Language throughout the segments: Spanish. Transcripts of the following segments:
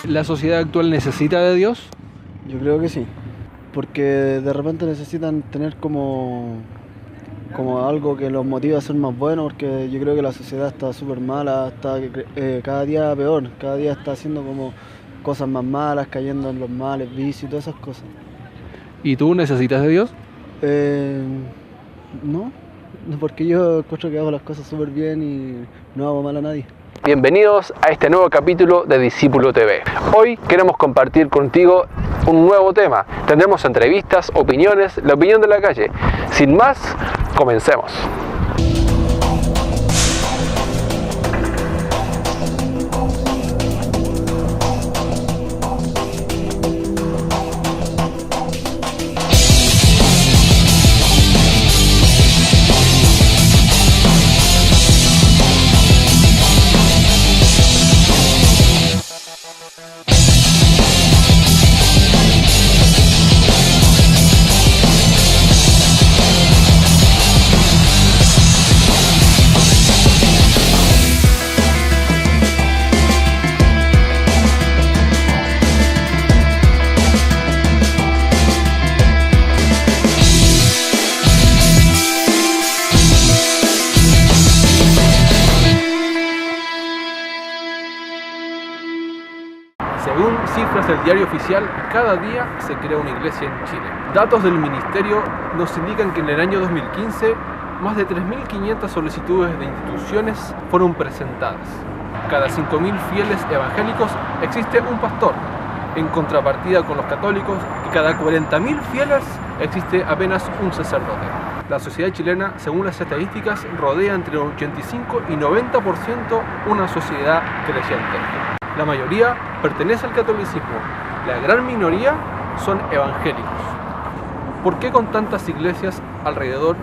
¿La sociedad actual necesita de Dios? Yo creo que sí, porque de repente necesitan tener como algo que los motive a ser más buenos, porque yo creo que la sociedad está súper mala, está cada día peor, cada día está haciendo como cosas más malas, cayendo en los males, vicios y todas esas cosas. ¿Y tú necesitas de Dios? No, porque yo encuentro que hago las cosas súper bien y no hago mal a nadie. Bienvenidos a este nuevo capítulo de Discípulo TV. Hoy queremos compartir contigo un nuevo tema. Tendremos entrevistas, opiniones, la opinión de la calle. Sin más, comencemos. Según cifras del diario oficial, cada día se crea una iglesia en Chile. Datos del ministerio nos indican que en el año 2015 más de 3.500 solicitudes de instituciones fueron presentadas. Cada 5.000 fieles evangélicos existe un pastor, en contrapartida con los católicos, que cada 40.000 fieles existe apenas un sacerdote. La sociedad chilena, según las estadísticas, rodea entre un 85 y 90% una sociedad creyente. La mayoría pertenece al catolicismo, la gran minoría son evangélicos. ¿Por qué con tantas iglesias alrededor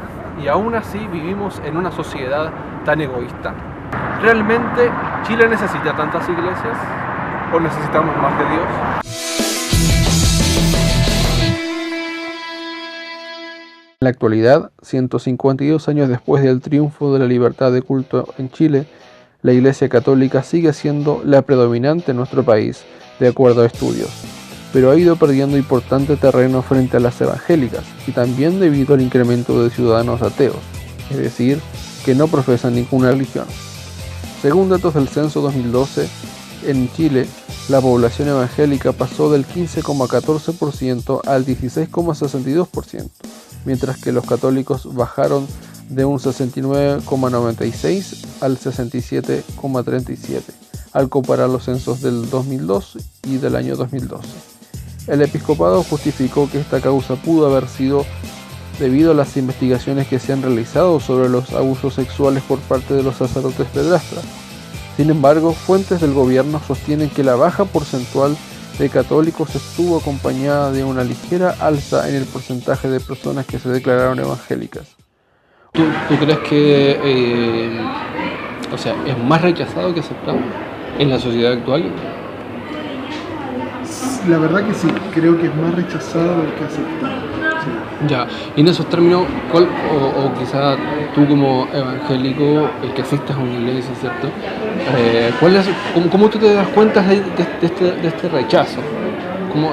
y aún así vivimos en una sociedad tan egoísta? ¿Realmente Chile necesita tantas iglesias o necesitamos más de Dios? En la actualidad, 152 años después del triunfo de la libertad de culto en Chile, la Iglesia Católica sigue siendo la predominante en nuestro país, de acuerdo a estudios, pero ha ido perdiendo importante terreno frente a las evangélicas y también debido al incremento de ciudadanos ateos, es decir, que no profesan ninguna religión. Según datos del censo 2012, en Chile, la población evangélica pasó del 15,14% al 16,62%, mientras que los católicos bajaron de un 69,96 al 67,37, al comparar los censos del 2002 y del año 2012. El episcopado justificó que esta causa pudo haber sido debido a las investigaciones que se han realizado sobre los abusos sexuales por parte de los sacerdotes pedrastras. Sin embargo, fuentes del gobierno sostienen que la baja porcentual de católicos estuvo acompañada de una ligera alza en el porcentaje de personas que se declararon evangélicas. ¿Tú crees que es más rechazado que aceptado en la sociedad actual? La verdad que sí, creo que es más rechazado que aceptado. Sí. Ya, y en esos términos, ¿cuál, o quizá tú como evangélico, el que asistas a una iglesia, ¿cierto? ¿Cómo tú te das cuenta de este rechazo?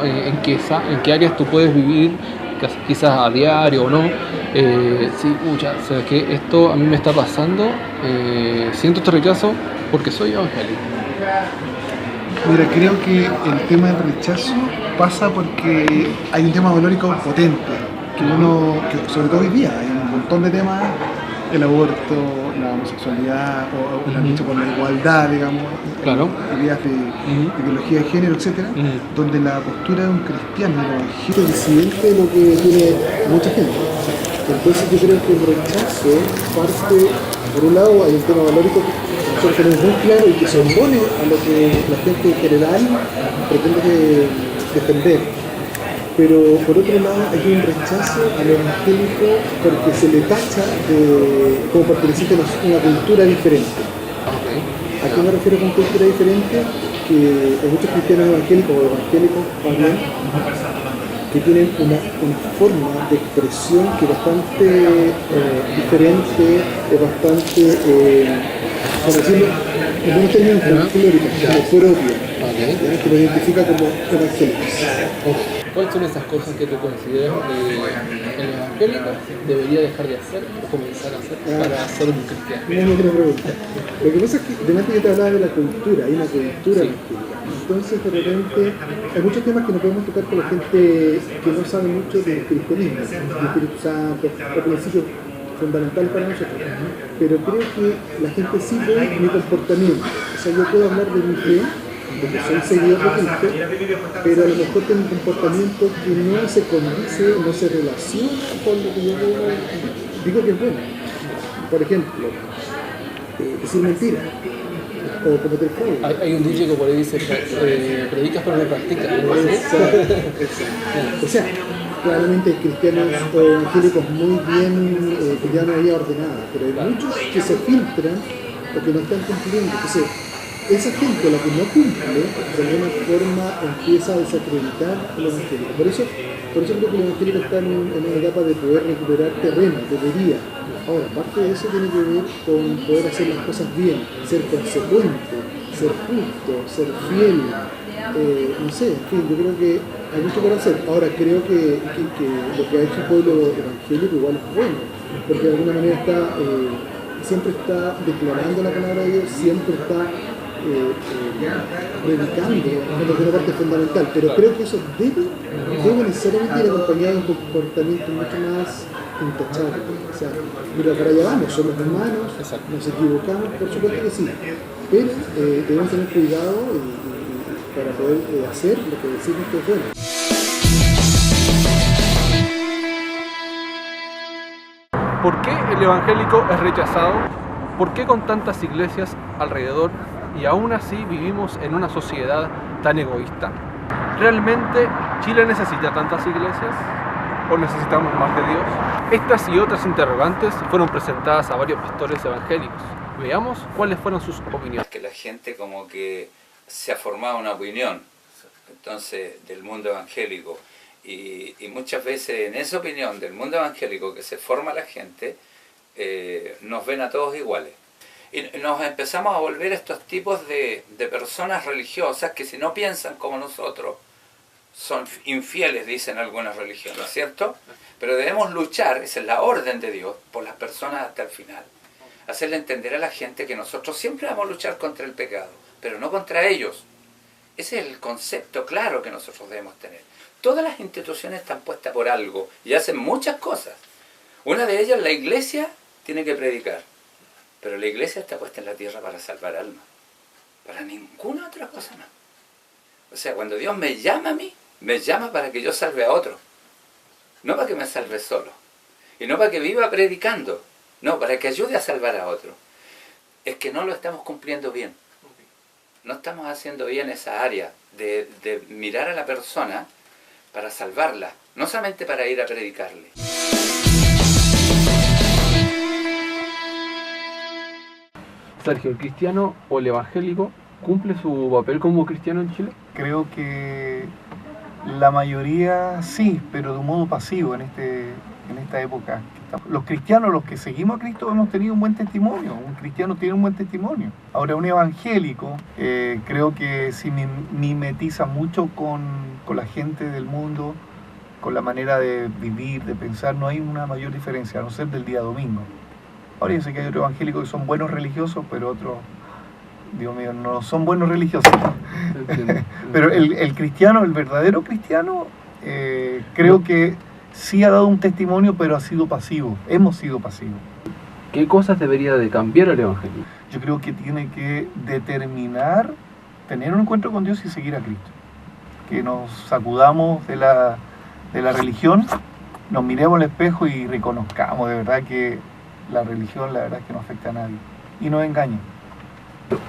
¿En qué áreas tú puedes vivir, quizás a diario o no? ¿Sabes qué? Esto a mí me está pasando, siento este rechazo porque soy evangélico. Mira, creo que el tema del rechazo pasa porque hay un tema valórico potente, que sobre todo hoy día, hay un montón de temas, el aborto, la homosexualidad, o la lucha por la igualdad, digamos, claro, ideas de ideología de género, etcétera, donde la postura de un cristiano es disidente de lo que tiene mucha gente. Entonces yo creo que el rechazo parte, por un lado hay un tema valórico que es muy claro y que se opone a lo que la gente en general pretende defender. Pero por otro lado hay un rechazo al evangélico porque se le tacha como perteneciente a una cultura diferente. ¿A qué me refiero con cultura diferente? Que hay muchos cristianos evangélicos o evangélicos también que tienen una forma de expresión que es bastante diferente, es bastante, por decirlo, en buenos términos, folclórica, como propia. ¿ya? Que lo identifica como evangélicos. ¿Cuáles son esas cosas que tú consideras que el evangélico debería dejar de hacer o comenzar a hacer para ser un cristiano? Una otra pregunta. Lo que pasa es que, además que yo te hablaba de la cultura, hay una cultura evangélica. Entonces, de repente, hay muchos temas que no podemos tocar con la gente que no sabe mucho del cristianismo, del Espíritu Santo, los principios fundamentales para nosotros. Pero creo que la gente sí ve mi comportamiento. O sea, yo puedo hablar de mi fe, porque soy seguidor de Cristo, pero a lo mejor tengo un comportamiento que no se condice, no se relaciona con lo que yo digo que es bueno. Por ejemplo, decir mentiras o cometer fraude. Hay un dicho que por ahí dice, predicas pero no practicas. O sea, claramente hay cristianos o evangélicos muy bien, que ya no había ordenada, pero hay muchos que se filtran o que no están cumpliendo. Entonces, esa gente, la que no cumple, de alguna forma empieza a desacreditar el evangélico. Por eso creo que el evangélico está en una etapa de poder recuperar terreno, debería. Ahora, parte de eso tiene que ver con poder hacer las cosas bien, ser consecuente, ser justo, ser fiel. No sé, en fin, yo creo que hay mucho por hacer. Ahora, creo que lo que ha hecho el pueblo evangélico igual es bueno, porque de alguna manera siempre está declarando la palabra de Dios, siempre está predicando, es una parte fundamental, pero creo que eso debe necesariamente ir acompañado de un comportamiento mucho más intachable. O sea, mira, para allá vamos, somos humanos, nos equivocamos, por supuesto que sí, pero debemos tener cuidado para poder hacer lo que decimos que es bueno. ¿Por qué el evangélico es rechazado? ¿Por qué con tantas iglesias alrededor y aún así vivimos en una sociedad tan egoísta? ¿Realmente Chile necesita tantas iglesias? ¿O necesitamos más de Dios? Estas y otras interrogantes fueron presentadas a varios pastores evangélicos. Veamos cuáles fueron sus opiniones. Que la gente como que se ha formado una opinión, entonces, del mundo evangélico. Y muchas veces en esa opinión del mundo evangélico que se forma la gente, nos ven a todos iguales. Y nos empezamos a volver estos tipos de personas religiosas que si no piensan como nosotros, son infieles, dicen algunas religiones, ¿cierto? Pero debemos luchar, esa es la orden de Dios, por las personas hasta el final. Hacerle entender a la gente que nosotros siempre vamos a luchar contra el pecado, pero no contra ellos. Ese es el concepto claro que nosotros debemos tener. Todas las instituciones están puestas por algo y hacen muchas cosas. Una de ellas, la iglesia, tiene que predicar. Pero la iglesia está puesta en la tierra para salvar almas. Para ninguna otra cosa más. O sea, cuando Dios me llama a mí, me llama para que yo salve a otro. No para que me salve solo. Y no para que viva predicando. No, para que ayude a salvar a otro. Es que no lo estamos cumpliendo bien. No estamos haciendo bien esa área de mirar a la persona para salvarla, no solamente para ir a predicarle. Sergio, ¿el cristiano o el evangélico cumple su papel como cristiano en Chile? Creo que la mayoría sí, pero de un modo pasivo en esta época. Los cristianos, los que seguimos a Cristo, hemos tenido un buen testimonio. Un cristiano tiene un buen testimonio. Ahora, un evangélico creo que sí mimetiza mucho con la gente del mundo, con la manera de vivir, de pensar. No hay una mayor diferencia, a no ser del día domingo. Ahora yo sé que hay otros evangélicos que son buenos religiosos, pero otros, Dios mío, no son buenos religiosos. Pero el cristiano, el verdadero cristiano, creo que sí ha dado un testimonio, pero ha sido pasivo. Hemos sido pasivos. ¿Qué cosas debería de cambiar el evangelio? Yo creo que tiene que determinar, tener un encuentro con Dios y seguir a Cristo. Que nos sacudamos de la religión, nos miremos al espejo y reconozcamos de verdad que la religión, la verdad es que no afecta a nadie. Y nos engaña.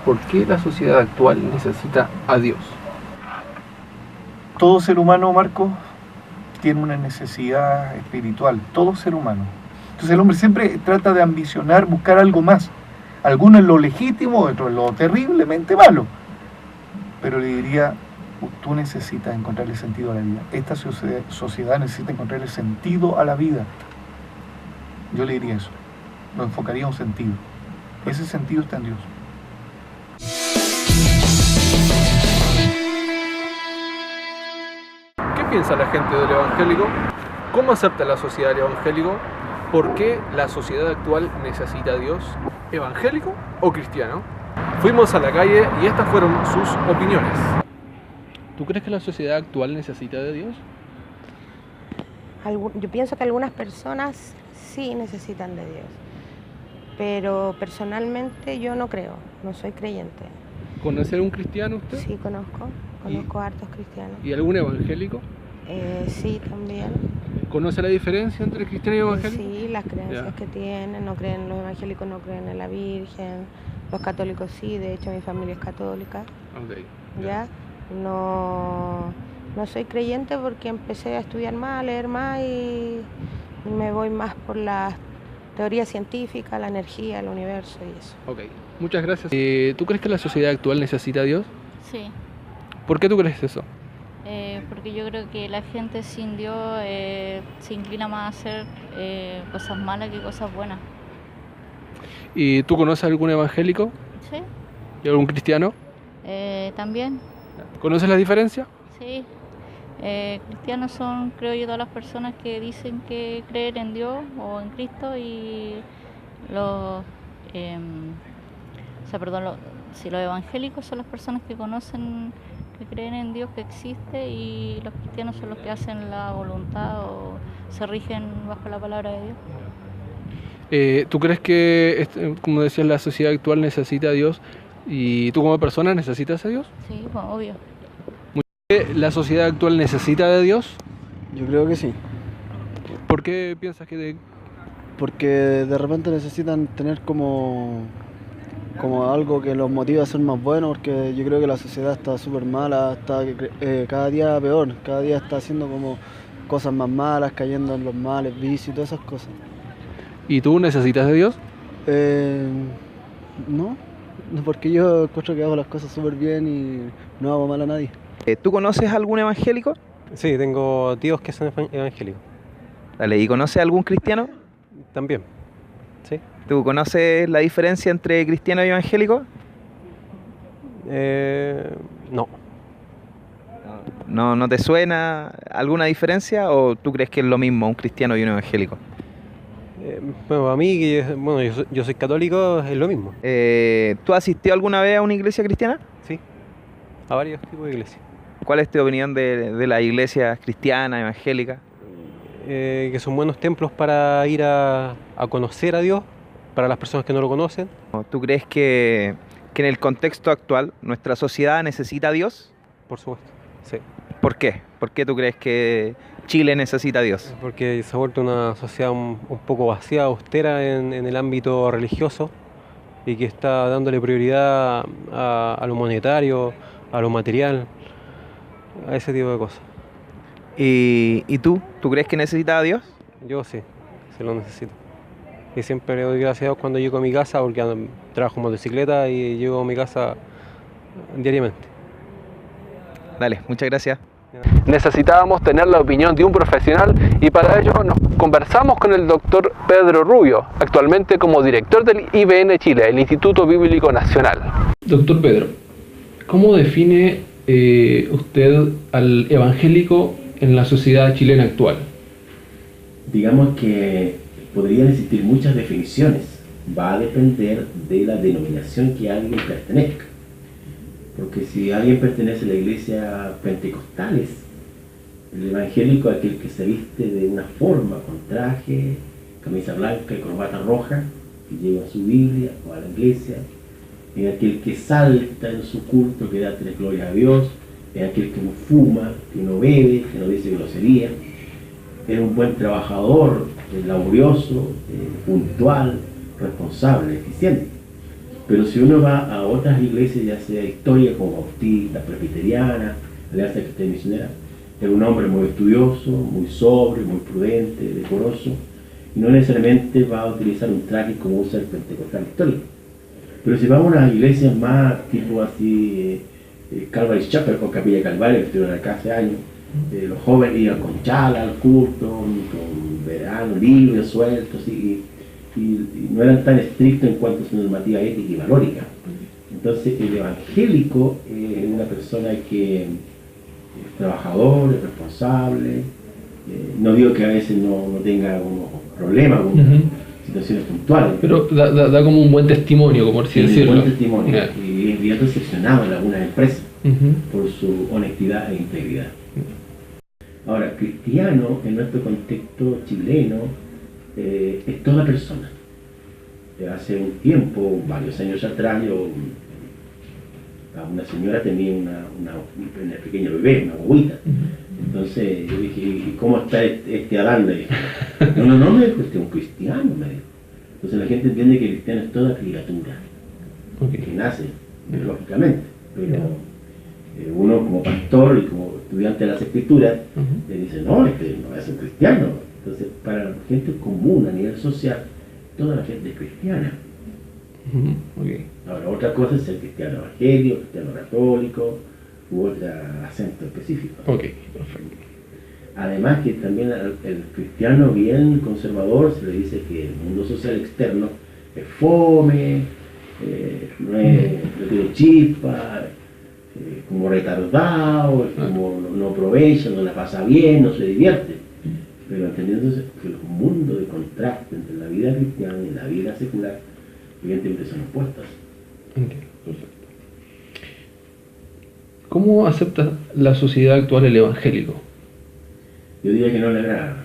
¿Por qué la sociedad actual necesita a Dios? Todo ser humano, Marco, tiene una necesidad espiritual. Todo ser humano. Entonces el hombre siempre trata de ambicionar, buscar algo más. Algunos en lo legítimo, otros en lo terriblemente malo. Pero le diría, tú necesitas encontrarle sentido a la vida. Esta sociedad necesita encontrarle sentido a la vida. Yo le diría eso. Lo enfocaría en un sentido. Ese sentido está en Dios. piensa la gente del evangélico? ¿Cómo acepta la sociedad el evangélico? ¿Por qué la sociedad actual necesita a Dios? ¿Evangélico o cristiano? Fuimos a la calle y estas fueron sus opiniones. ¿Tú crees que la sociedad actual necesita de Dios? Yo pienso que algunas personas sí necesitan de Dios, pero personalmente yo no creo, no soy creyente. ¿Conoce algún cristiano usted? Sí, conozco hartos cristianos. ¿Y algún evangélico? Sí, también. ¿Conoce la diferencia entre cristiano y evangélico? Sí, las creencias Ya. que tienen, los evangélicos no creen en la Virgen, los católicos sí, de hecho mi familia es católica, Ok. ¿ya? No soy creyente porque empecé a estudiar más, a leer más y me voy más por la teoría científica, la energía, el universo y eso. Ok, muchas gracias. ¿Tú crees que la sociedad actual necesita a Dios? Sí, ¿Por qué tú crees eso? porque yo creo que la gente sin Dios se inclina más a hacer cosas malas que cosas buenas. ¿Y tú conoces algún evangélico Sí, y algún cristiano? también, ¿Conoces la diferencia? sí. Cristianos son, creo yo, todas las personas que dicen que creen en Dios o en Cristo y los, si los evangélicos son las personas que conocen, que creen en Dios que existe y los cristianos son los que hacen la voluntad o se rigen bajo la palabra de Dios. ¿Tú crees que, como decías, la sociedad actual necesita a Dios y tú como persona necesitas a Dios? Sí, bueno, obvio. ¿La sociedad actual necesita de Dios? Yo creo que sí, ¿Por qué piensas que porque de repente necesitan tener como algo que los motive a ser más buenos, porque yo creo que la sociedad está súper mala, está cada día peor, cada día está haciendo como cosas más malas, cayendo en los males, vicios y todas esas cosas. ¿Y tú necesitas de Dios? No, porque yo encuentro que hago las cosas súper bien y no hago mal a nadie. ¿Tú conoces algún evangélico? Sí, tengo tíos que son evangélicos. Dale, ¿y conoces algún cristiano? También. Sí. ¿Tú conoces la diferencia entre cristiano y evangélico? No. ¿No te suena alguna diferencia o tú crees que es lo mismo un cristiano y un evangélico? Bueno, a mí, yo soy católico, es lo mismo. ¿Tú has asistido alguna vez a una iglesia cristiana? Sí. A varios tipos de iglesias. ¿Cuál es tu opinión de la iglesia cristiana, evangélica? Que son buenos templos para ir a conocer a Dios, para las personas que no lo conocen. ¿Tú crees que en el contexto actual nuestra sociedad necesita a Dios? Por supuesto, sí. ¿Por qué? ¿Por qué tú crees que Chile necesita a Dios? Porque se ha vuelto una sociedad un poco vacía, austera en el ámbito religioso y que está dándole prioridad a lo monetario, a lo material, a ese tipo de cosas. ¿Y tú? ¿Tú crees que necesita a Dios? Yo sí, se lo necesito. Y siempre le doy gracias a Dios cuando llego a mi casa, porque trabajo en motocicleta y llego a mi casa diariamente. Dale, muchas gracias. Necesitábamos tener la opinión de un profesional y para ello nos conversamos con el doctor Pedro Rubio, actualmente como director del IBN Chile, el Instituto Bíblico Nacional. Doctor Pedro, ¿cómo define usted al evangélico en la sociedad chilena actual? Digamos que podrían existir muchas definiciones, va a depender de la denominación que alguien pertenezca. Porque si alguien pertenece a la iglesia pentecostales, el evangélico es aquel que se viste de una forma, con traje, camisa blanca y corbata roja, que lleva su Biblia o a la iglesia, es aquel que salta en su culto, que da tres glorias a Dios, es aquel que no fuma, que no bebe, que no dice grosería, es un buen trabajador, laborioso, puntual, responsable, eficiente. Pero si uno va a otras iglesias, ya sea historia como bautista, presbiteriana, alianza cristiana misionera, es un hombre muy estudioso, muy sobrio, muy prudente, decoroso, y no necesariamente va a utilizar un traje como usa el pentecostal histórico. Pero si vamos a unas iglesias más tipo así, Calvary Chapel con Capilla Calvario, que estuvieron acá hace años, los jóvenes iban con chala al culto, con verano libre, sueltos, y no eran tan estrictos en cuanto a su normativa ética y valórica. Entonces el evangélico es una persona que es trabajador, es responsable. No digo que a veces no tenga algunos problemas, algunas situaciones puntuales. Pero da como un buen testimonio, como así decirlo. Un buen testimonio. Y es bien recepcionado en algunas empresas por su honestidad e integridad. Ahora, cristiano en nuestro contexto chileno es toda persona. Hace un tiempo, varios años atrás, una señora tenía una pequeña bebé, una guaguita. Entonces yo dije, ¿y cómo está este Adán? Le dije, no, me dijo, este es un cristiano, me dijo. Entonces la gente entiende que el cristiano es toda criatura, que nace, biológicamente. Pero uno como pastor y como estudiante de las escrituras, le dice, no, este no es un cristiano. Entonces para la gente común a nivel social, toda la gente es cristiana. Ahora, otra cosa es el cristiano evangélico, cristiano católico u otro acento específico. Perfecto. Además que también el cristiano bien conservador se le dice que el mundo social externo es fome, no tiene chispa, como retardado, como no aprovecha, no la pasa bien, no se divierte. Pero entendiéndose que los mundos de contraste entre la vida cristiana y la vida secular evidentemente son opuestas. Perfecto. ¿Cómo acepta la sociedad actual el evangélico? Yo diría que no le agrada,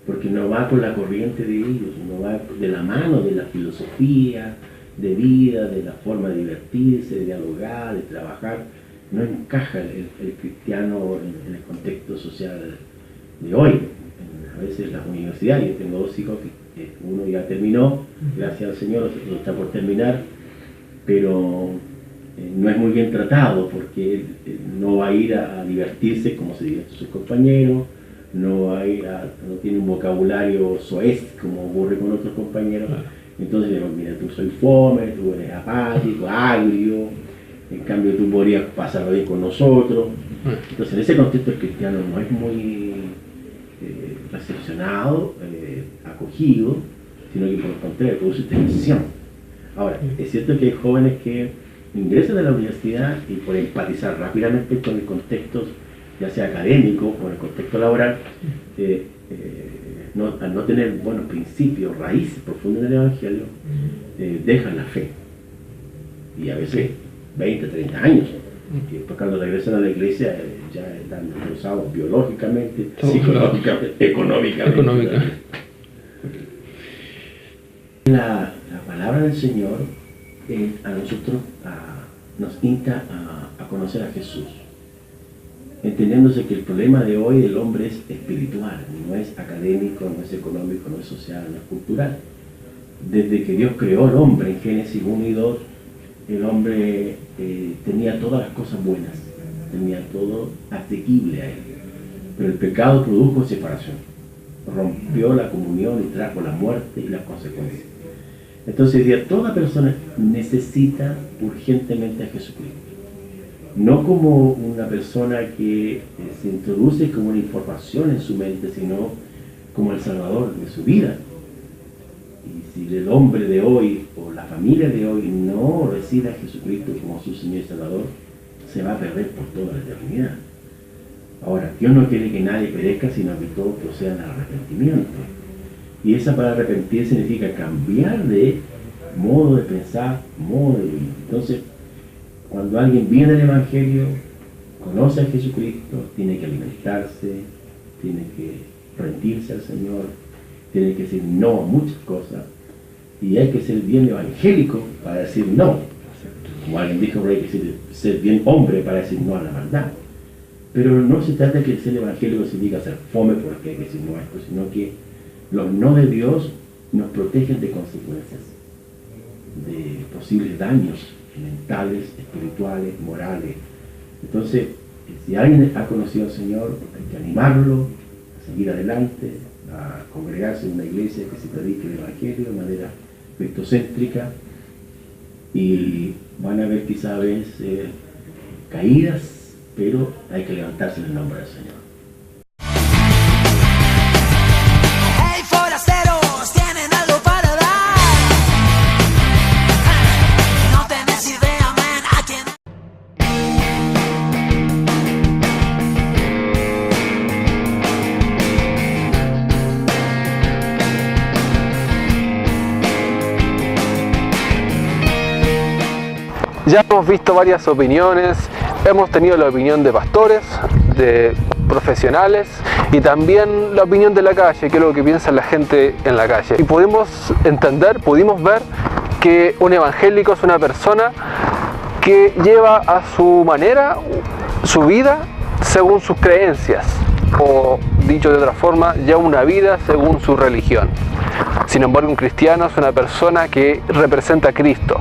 porque no va por la corriente de ellos, no va de la mano de la filosofía de vida, de la forma de divertirse, de dialogar, de trabajar. No encaja el cristiano en el contexto social de hoy. A veces las universidades, yo tengo 2 hijos que uno ya terminó, gracias al Señor, otro está por terminar, pero no es muy bien tratado porque él no va a ir a divertirse como se divierte sus compañeros, no tiene un vocabulario soez como ocurre con otros compañeros. Entonces le digo, mira, tú soy fome, tú eres apático, agrio, en cambio tú podrías pasarlo bien con nosotros. Entonces en ese contexto el cristiano no es muy recepcionado, acogido, sino que por el contrario produce tensión. Ahora, es cierto que hay jóvenes que ingresan a la universidad y por empatizar rápidamente con el contexto, ya sea académico o en el contexto laboral, al no tener buenos principios, raíces profundas del Evangelio, dejan la fe. Y a veces 20, 30 años. Y después cuando regresan a la iglesia ya están destrozados biológicamente, psicológicamente, económicamente. La palabra del Señor a nosotros nos insta a conocer a Jesús, entendiéndose que el problema de hoy del hombre es espiritual, no es académico, no es económico, no es social, no es cultural. Desde que Dios creó al hombre en Génesis 1 y 2, el hombre tenía todas las cosas buenas, tenía todo asequible a él, pero el pecado produjo separación, rompió la comunión y trajo la muerte y las consecuencias. Entonces, toda persona necesita urgentemente a Jesucristo. No como una persona que se introduce como una información en su mente, sino como el Salvador de su vida. Y si el hombre de hoy o la familia de hoy no recibe a Jesucristo como su Señor y Salvador, se va a perder por toda la eternidad. Ahora, Dios no quiere que nadie perezca, sino que todos procedan al arrepentimiento. Y esa palabra arrepentir significa cambiar de modo de pensar, modo de vivir. Entonces, cuando alguien viene al Evangelio, conoce a Jesucristo, tiene que alimentarse, tiene que rendirse al Señor, tiene que decir no a muchas cosas, y hay que ser bien evangélico para decir no. Como alguien dijo, hay que ser bien hombre para decir no a la maldad. Pero no se trata de que ser evangélico significa ser fome porque hay que decir no a esto, sino que los no de Dios nos protegen de consecuencias, de posibles daños mentales, espirituales, morales. Entonces, si alguien ha conocido al Señor, hay que animarlo a seguir adelante, a congregarse en una iglesia que se predique el Evangelio de manera cristocéntrica, y van a haber quizá a veces caídas, pero hay que levantarse en el nombre del Señor. Ya hemos visto varias opiniones, hemos tenido la opinión de pastores, de profesionales y también la opinión de la calle, que es lo que piensa la gente en la calle. Y pudimos ver que un evangélico es una persona que lleva a su manera su vida según sus creencias, o dicho de otra forma, lleva una vida según su religión. Sin embargo, un cristiano es una persona que representa a Cristo,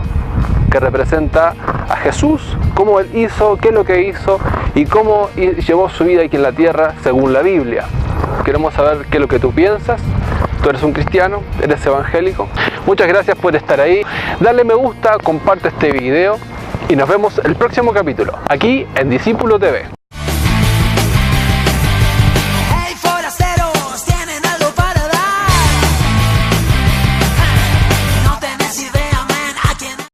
que representa a Jesús, cómo Él hizo, qué es lo que hizo y cómo llevó su vida aquí en la tierra según la Biblia. Queremos saber qué es lo que tú piensas. Tú eres un cristiano, eres evangélico. Muchas gracias por estar ahí. Dale me gusta, comparte este video y nos vemos el próximo capítulo, aquí en Discípulo TV.